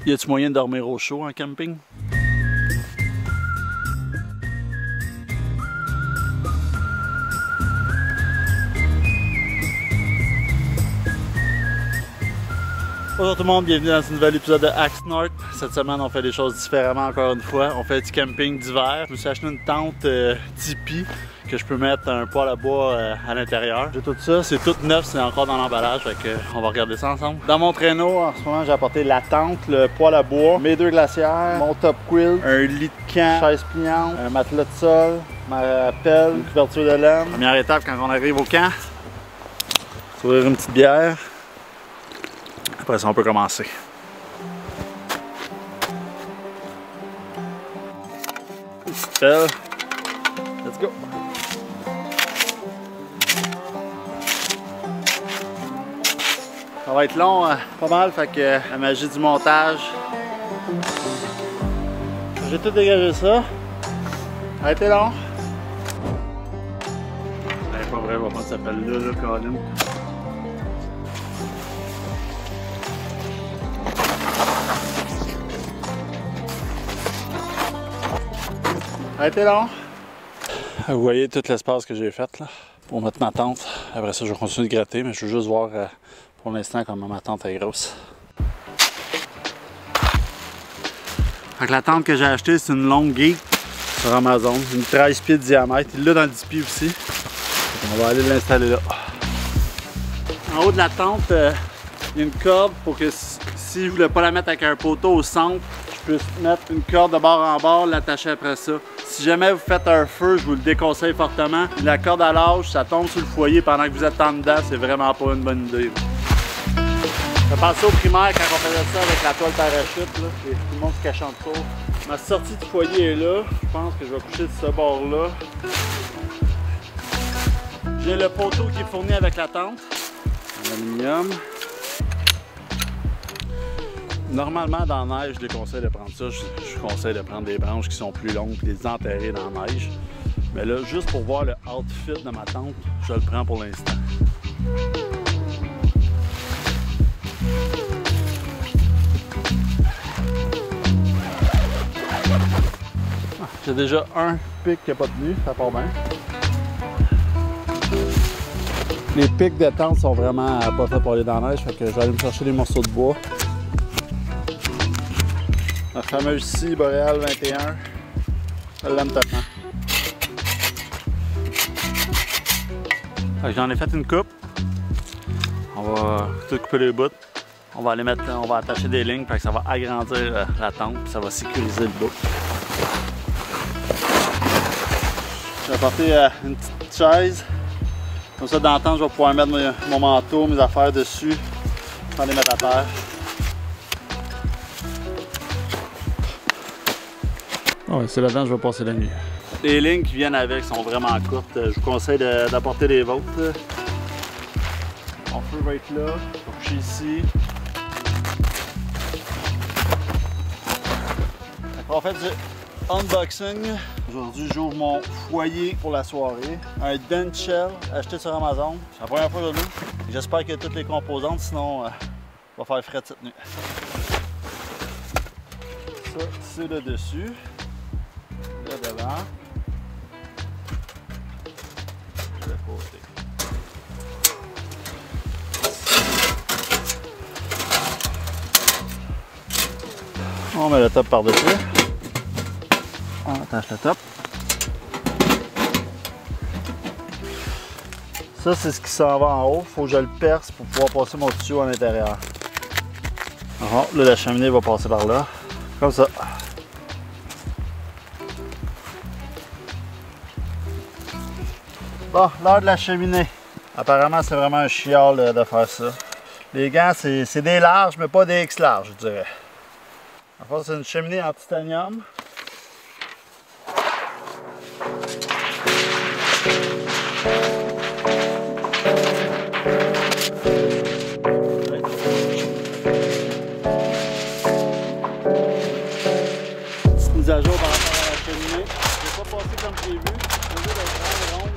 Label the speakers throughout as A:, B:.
A: Y a-tu moyen de dormir au chaud en camping? Bonjour tout le monde, bienvenue dans ce nouvel épisode de Axe North. Cette semaine, on fait des choses différemment encore une fois. On fait du camping d'hiver. Je me suis acheté une tente tipi que je peux mettre un poêle à bois à l'intérieur. J'ai tout ça, c'est tout neuf, c'est encore dans l'emballage, fait que on va regarder ça ensemble. Dans mon traîneau, en ce moment, j'ai apporté la tente, le poêle à bois, mes 2 glacières, mon top quilt, un lit de camp, chaise pliante, un matelas de sol, ma pelle, une couverture de laine. Première étape quand on arrive au camp, s'ouvrir une petite bière. Après ça, on peut commencer. Une petite pelle. Let's go! Ça va être long, pas mal, fait que la magie du montage. J'ai tout dégagé ça. Ça a été long. C'est pas vrai, comment ça s'appelle là, Colin. Ça a été long. Vous voyez tout l'espace que j'ai fait là pour mettre ma tente. Après ça, je vais continuer de gratter, mais je veux juste voir pour l'instant comment ma tente est grosse. Fait que la tente que j'ai achetée, c'est une longue geek sur Amazon, une 13 pieds de diamètre. Il l'a dans le 10 pieds aussi. On va aller l'installer là. En haut de la tente, il y a une corde pour que si je voulais pas la mettre avec un poteau au centre, je puisse mettre une corde de bord en bord, l'attacher après ça. Si jamais vous faites un feu, je vous le déconseille fortement. La corde à l'âge, ça tombe sur le foyer pendant que vous êtes en dedans, c'est vraiment pas une bonne idée. Je pensais au primaire quand on faisait ça avec la toile parachute, là, et tout le monde se cachant de dessous. Ma sortie du foyer est là. Je pense que je vais coucher de ce bord-là. J'ai le poteau qui est fourni avec la tente, en aluminium. Normalement, dans la neige, je déconseille de prendre ça. Je conseille de prendre des branches qui sont plus longues et les enterrer dans la neige. Mais là, juste pour voir le outfit de ma tente, je le prends pour l'instant. J'ai déjà un pic qui n'a pas tenu, ça part bien. Les pics de tente sont vraiment pas faits pour aller dans la neige, fait que je vais aller me chercher des morceaux de bois. La fameuse scie Boréal 21, je l'aime tellement. J'en ai fait une coupe. On va tout couper les bouts. On va aller mettre, on va attacher des lignes, fait que ça va agrandir la tente, puis ça va sécuriser le bout. J'ai apporté une petite chaise. Comme ça, dans le temps, je vais pouvoir mettre mon manteau, mes affaires dessus, sans les mettre à terre. Ouais, c'est là-dedans que je vais passer la nuit. Les lignes qui viennent avec sont vraiment courtes. Je vous conseille d'apporter les vôtres. Mon feu va être là. Je vais coucher ici. En fait, j'ai unboxing. Aujourd'hui, j'ouvre mon foyer pour la soirée. Un Dent Shell acheté sur Amazon. C'est la première fois que je l'ouvre. J'espère qu'il y a toutes les composantes, sinon on va faire fret cette nuit. Ça, c'est le dessus. Là devant. De côté. On met le top par-dessus. On attache le top. Ça, c'est ce qui s'en va en haut. Il faut que je le perce pour pouvoir passer mon tuyau à l'intérieur. Là, la cheminée va passer par là. Comme ça. Bon, l'heure de la cheminée. Apparemment, c'est vraiment un chial de faire ça. Les gants, c'est des larges, mais pas des X larges, je dirais. En fait, c'est une cheminée en titanium. Petite mise à jour par rapport à la cheminée. Je ne l'ai pas passé comme j'ai vu. Je faisais le grand rond,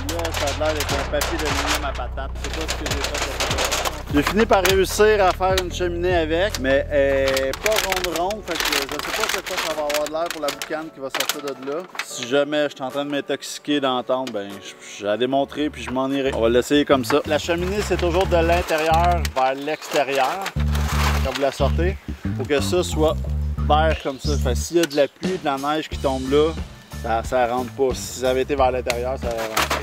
A: puis là, ça a l'air d'être un papier d'aluminium ma patate. C'est pas ce que j'ai fait. J'ai fini par réussir à faire une cheminée avec, mais elle est pas ronde, fait que je sais pas c'est quoi ça va avoir de l'air pour la boucane qui va sortir de là. Si jamais je suis en train de m'intoxiquer dans la tente, ben je vais la démontrer puis je m'en irai. On va l'essayer comme ça. La cheminée, c'est toujours de l'intérieur vers l'extérieur quand vous la sortez. Faut que ça soit vert comme ça. Fait s'il y a de la pluie, de la neige qui tombe là, ça rentre pas. Si ça avait été vers l'intérieur, ça aurait rentré.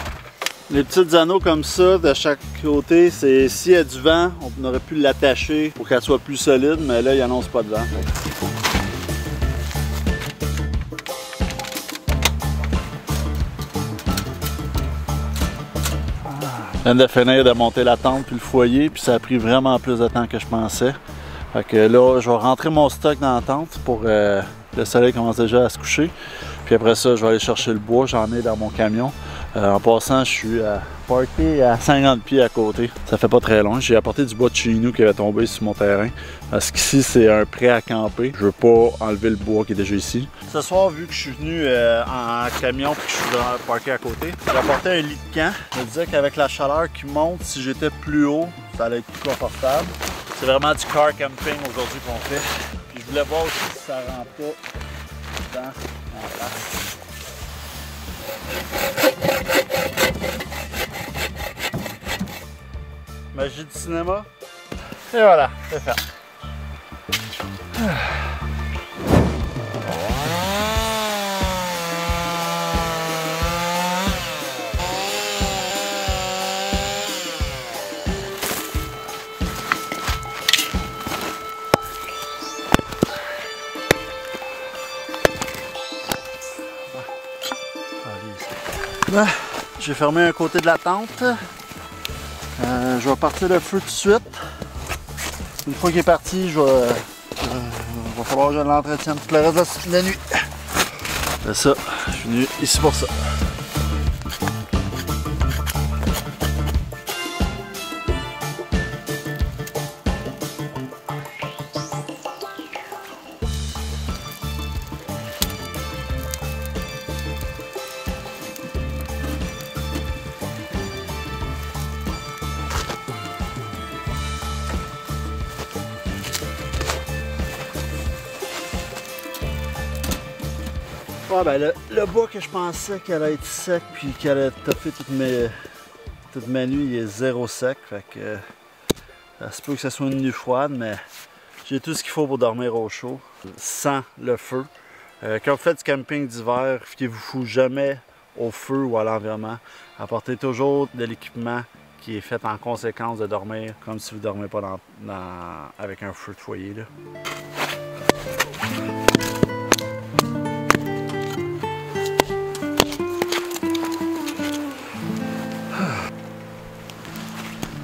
A: Les petits anneaux comme ça de chaque côté, c'est s'il y a du vent, on aurait pu l'attacher pour qu'elle soit plus solide, mais là il annonce pas de vent. Je viens de finir de monter la tente puis le foyer, puis ça a pris vraiment plus de temps que je pensais. Fait que là, je vais rentrer mon stock dans la tente pour le soleil commence déjà à se coucher. Puis après ça, je vais aller chercher le bois, j'en ai dans mon camion. En passant, je suis parké à 50 pieds à côté. Ça fait pas très loin. J'ai apporté du bois de chez nous qui avait tombé sur mon terrain. Parce qu'ici, c'est un prêt à camper. Je veux pas enlever le bois qui est déjà ici. Ce soir, vu que je suis venu en camion et que je suis parké à côté, j'ai apporté un lit de camp. Je me disais qu'avec la chaleur qui monte, si j'étais plus haut, ça allait être plus confortable. C'est vraiment du car camping aujourd'hui qu'on fait. Puis je voulais voir aussi si ça rentre pas dans la place. Magie du cinéma. Et voilà, c'est fait. J'ai fermé un côté de la tente. Je vais partir le feu tout de suite. Une fois qu'il est parti, va falloir que je l'entretienne tout le reste de la nuit. C'est ça, je suis venu ici pour ça. Ah ben le bois que je pensais qu'elle allait être sec puis qu'elle allait toffer toute ma nuit, il est zéro sec. Fait que ça se peut que ça soit une nuit froide, mais j'ai tout ce qu'il faut pour dormir au chaud, sans le feu. Quand vous faites du camping d'hiver, fiez-vous jamais au feu ou à l'environnement. Apportez toujours de l'équipement qui est fait en conséquence de dormir, comme si vous ne dormez pas avec un feu de foyer, là.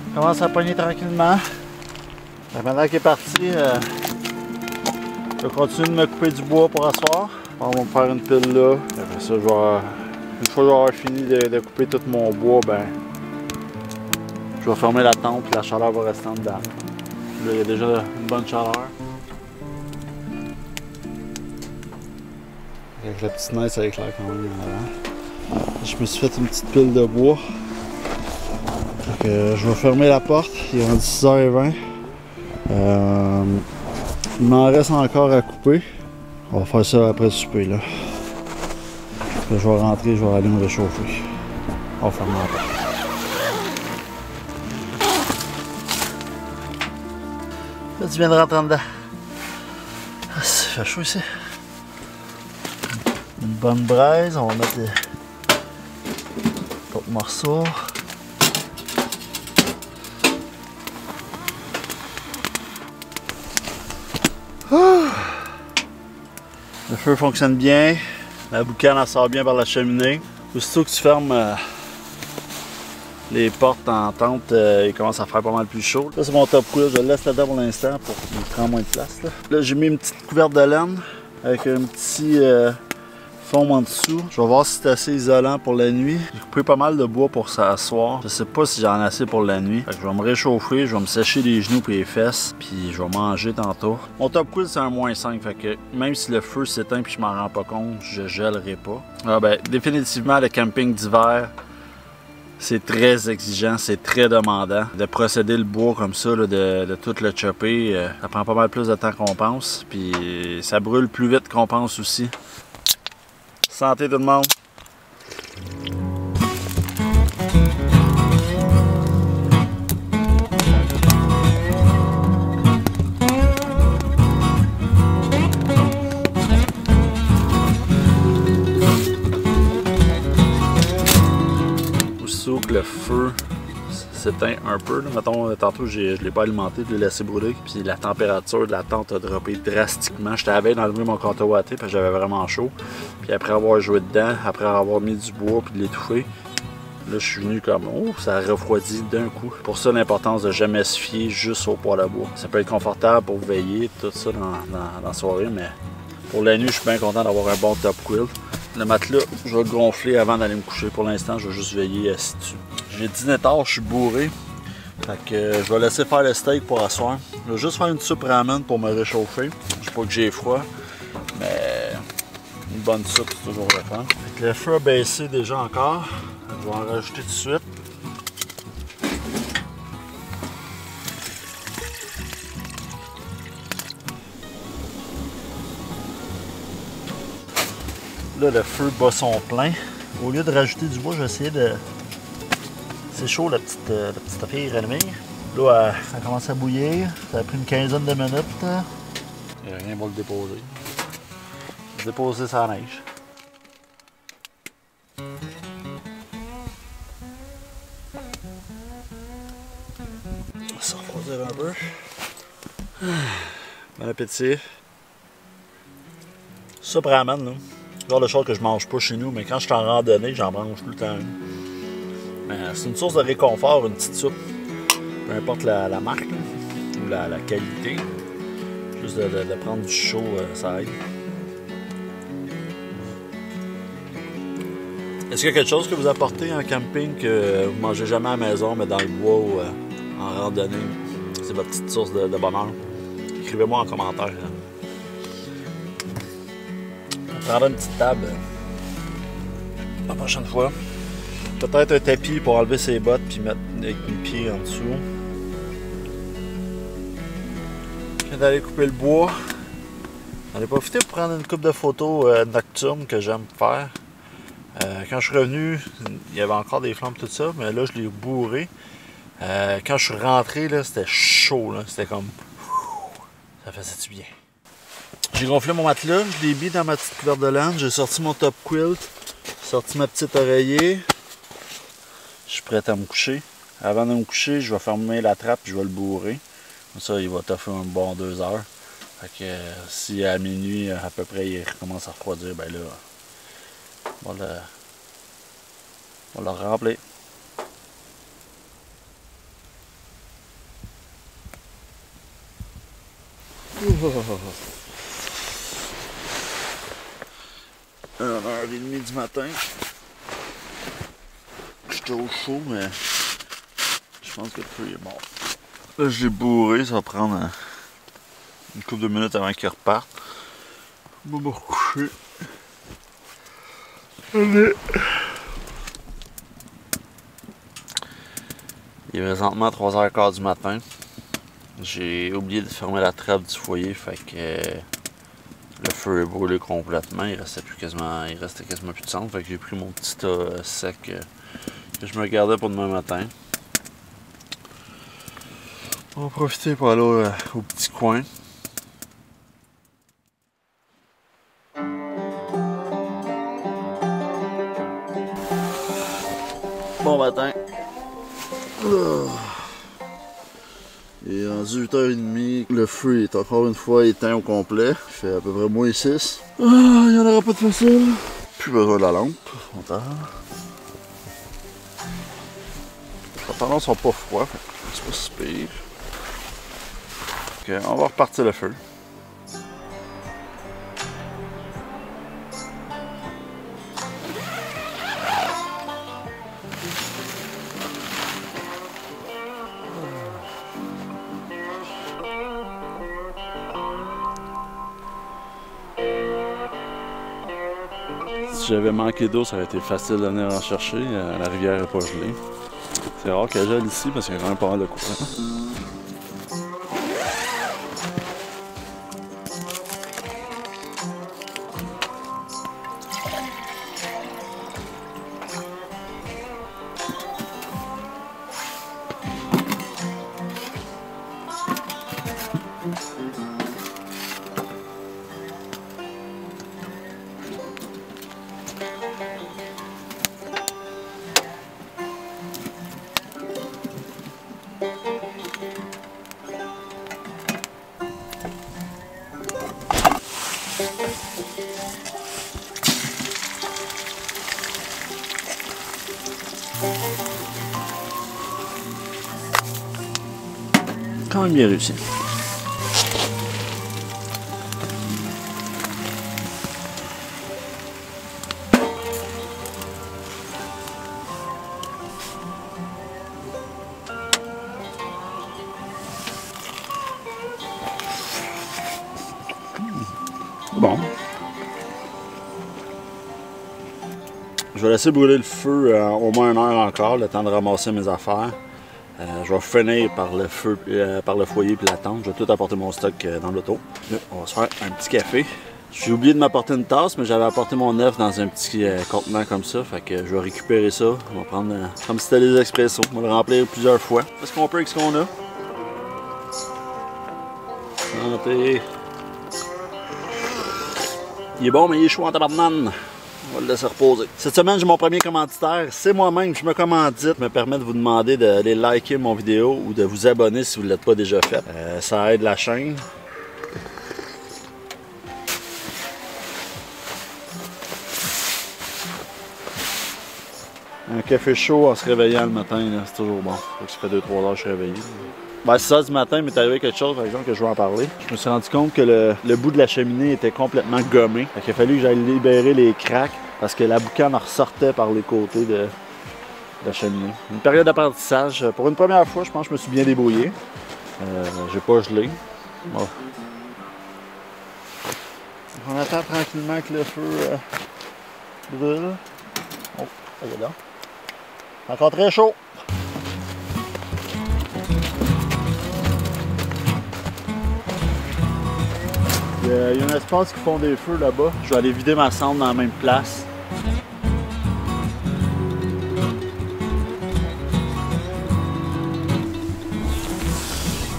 A: Je commence à pogner tranquillement. Maintenant qu'il est parti, je vais continuer de me couper du bois pour asseoir. On va me faire une pile là. Après ça, une fois que je vais avoir fini de couper tout mon bois, ben, je vais fermer la tente et la chaleur va rester en dedans. Là, il y a déjà une bonne chaleur. Avec la petite neige, ça éclaire quand même en avant. Je me suis fait une petite pile de bois. Je vais fermer la porte, il est rendu 6h20. Il m'en reste encore à couper. On va faire ça après le souper là. Je vais rentrer, je vais aller me réchauffer. On va fermer la porte. Là tu viens de rentrer en dedans. Ah, ça fait chaud ici. Une bonne braise, on va mettre d'autres morceaux. Le feu fonctionne bien, la boucane elle sort bien par la cheminée. Aussitôt que tu fermes les portes en tente, il commence à faire pas mal plus chaud. Là c'est mon top cool, je le laisse là-dedans pour l'instant pour qu'il prenne moins de place. Là j'ai mis une petite couverte de laine avec un petit foam en dessous. Je vais voir si c'est assez isolant pour la nuit. J'ai coupé pas mal de bois pour s'asseoir. Je sais pas si j'en ai assez pour la nuit. Fait que je vais me réchauffer, je vais me sécher les genoux et les fesses, puis je vais manger tantôt. Mon top cool c'est un -5, fait que même si le feu s'éteint puis je m'en rends pas compte, je gèlerai pas. Ah ben définitivement le camping d'hiver, C'est très exigeant, c'est très demandant. De procéder le bois comme ça, là, de tout le chopper, ça prend pas mal plus de temps qu'on pense. Puis ça brûle plus vite qu'on pense aussi. Santé tout le monde! Que le feu s'éteint un peu. Là. Mettons, tantôt, je ne l'ai pas alimenté, je l'ai laissé brûler. Puis la température de la tente a droppé drastiquement. J'étais à la veille d'enlever mon compte à watté parce que j'avais vraiment chaud. Puis après avoir joué dedans, après avoir mis du bois puis de l'étouffer, là, je suis venu comme, oh, ça a refroidi d'un coup. Pour ça, l'importance de jamais se fier juste au poêle à bois. Ça peut être confortable pour veiller, tout ça dans la soirée, mais pour la nuit, je suis bien content d'avoir un bon top quilt. Le matelas, je vais le gonfler avant d'aller me coucher. Pour l'instant, je vais juste veiller assis dessus. J'ai dîné tard, je suis bourré. Fait que je vais laisser faire le steak pour asseoir. Je vais juste faire une soupe ramen pour me réchauffer. Je sais pas que j'ai froid, mais une bonne soupe, c'est toujours le fun. Fait que le feu a baissé déjà encore. Je vais en rajouter tout de suite. Là, le feu bat son plein. Au lieu de rajouter du bois, j'ai essayé de... C'est chaud, la petite affaire allumée. Là, ça commence à bouillir. Ça a pris une quinzaine de minutes. Il n'y a rien pour le déposer. Déposer sa neige. On va se refroidir un peu. Bon appétit. Soupe ramen, là. C'est le genre de choses que je mange pas chez nous, mais quand je suis en randonnée, j'en mange tout le temps. C'est une source de réconfort, une petite soupe. Peu importe la marque là, ou la qualité. Juste de prendre du chaud, ça aide. Est-ce qu'il y a quelque chose que vous apportez en camping que vous ne mangez jamais à la maison, mais dans le bois ou en randonnée? C'est votre petite source de bonheur. Écrivez-moi en commentaire. Hein. On prendra une petite table la prochaine fois. Peut-être un tapis pour enlever ses bottes puis mettre avec les pieds en dessous. Je viens d'aller couper le bois. J'en ai profité pour prendre une coupe de photos nocturnes que j'aime faire. Quand je suis revenu, il y avait encore des flammes tout ça, mais là je l'ai bourré. Quand je suis rentré, c'était chaud, c'était comme... Ça faisait du bien. J'ai gonflé mon matelas, je l'ai mis dans ma petite couverte de laine, j'ai sorti mon top quilt, sorti ma petite oreiller. Je suis prêt à me coucher. Avant de me coucher, je vais fermer la trappe et je vais le bourrer. Comme ça, il va toffer un bon 2 heures. Fait que si à minuit, à peu près, il recommence à refroidir, ben là, on va le remplir. Oh. 1h30 du matin. J'étais au chaud, mais je pense que le feu est mort. Là, j'ai bourré, ça va prendre une couple de minutes avant qu'il reparte. On va me recoucher. Allez. Il est présentement 3h15 du matin. J'ai oublié de fermer la trappe du foyer, fait que le feu est brûlé complètement. Il restait quasiment plus de cendre, fait que j'ai pris mon petit tas sec que je me gardais pour demain matin. On va profiter pour aller au petit coin. Bon matin. Il est rendu 8h30. Le feu est encore une fois éteint au complet. Il fait à peu près moins 6. Il n'y en aura pas de facile. Plus besoin de la lampe. Les pantalons sont pas froids. C'est pas si pire. Ok, on va repartir le feu. Si j'avais manqué d'eau, ça aurait été facile de venir en chercher. La rivière n'est pas gelée. C'est rare qu'elle gèle ici parce qu'il y a quand même pas mal de courant. Quand même bien réussi. Bon. Je vais laisser brûler le feu au moins 1 heure encore, le temps de ramasser mes affaires. Je vais finir par le feu, par le foyer et la tente. Je vais tout apporter mon stock dans l'auto. Là, on va se faire un petit café. J'ai oublié de m'apporter une tasse, mais j'avais apporté mon œuf dans un petit contenant comme ça. Fait que je vais récupérer ça. On va prendre comme si c'était des expressos. On va le remplir plusieurs fois. Qu'est-ce qu'on peut avec ce qu'on a? Santé. Il est bon, mais il est chaud en tabarnane. On va le laisser reposer. Cette semaine, j'ai mon premier commanditaire. C'est moi-même. Je me commandite. Me permet de vous demander d'aller liker mon vidéo ou de vous abonner si vous ne l'êtes pas déjà fait. Ça aide la chaîne. Un café chaud en se réveillant le matin, c'est toujours bon. Ça fait 2-3 heures que je suis réveillé. Ben, 6 h du matin, il m'est arrivé quelque chose, par exemple, que je vais en parler. Je me suis rendu compte que le bout de la cheminée était complètement gommé. Il a fallu que j'aille libérer les craques parce que la boucane ressortait par les côtés de la cheminée. Une période d'apprentissage. Pour une première fois, je pense que je me suis bien débrouillé. J'ai pas gelé. Bon. On attend tranquillement que le feu brûle. Oh, regarde là. Encore très chaud. Il y a un espace qui font des feux là-bas. Je vais aller vider ma cendre dans la même place.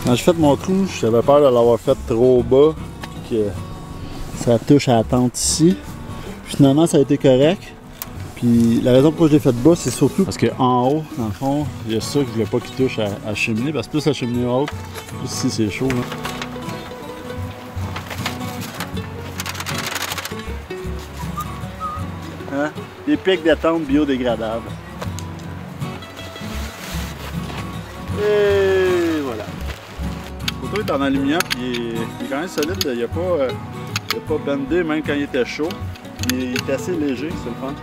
A: Quand j'ai fait mon clou, j'avais peur de l'avoir fait trop bas, que ça touche à la tente ici. Puis finalement, ça a été correct. Puis la raison pourquoi je l'ai fait bas, c'est surtout parce qu'en haut, dans le fond, il y a ça que je voulais pas qu'il touche à la cheminée. Parce que plus la cheminée est haute, plus ici c'est chaud. Là. Hein? Des pics de tente biodégradables. Et voilà. Le poteau est en aluminium, puis il est quand même solide. Il n'a pas bendé même quand il était chaud. Il est assez léger, c'est le fun.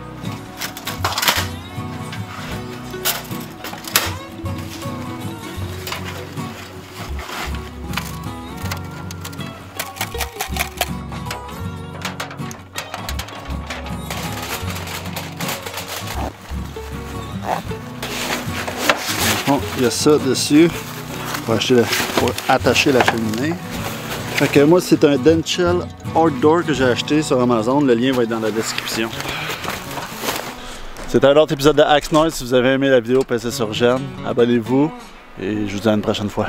A: Bon, il y a ça dessus pour attacher la cheminée. Fait que moi, c'est un Denchel Outdoor que j'ai acheté sur Amazon. Le lien va être dans la description. C'était un autre épisode de Axe Noise. Si vous avez aimé la vidéo, passez sur j'aime, abonnez-vous et je vous dis à une prochaine fois.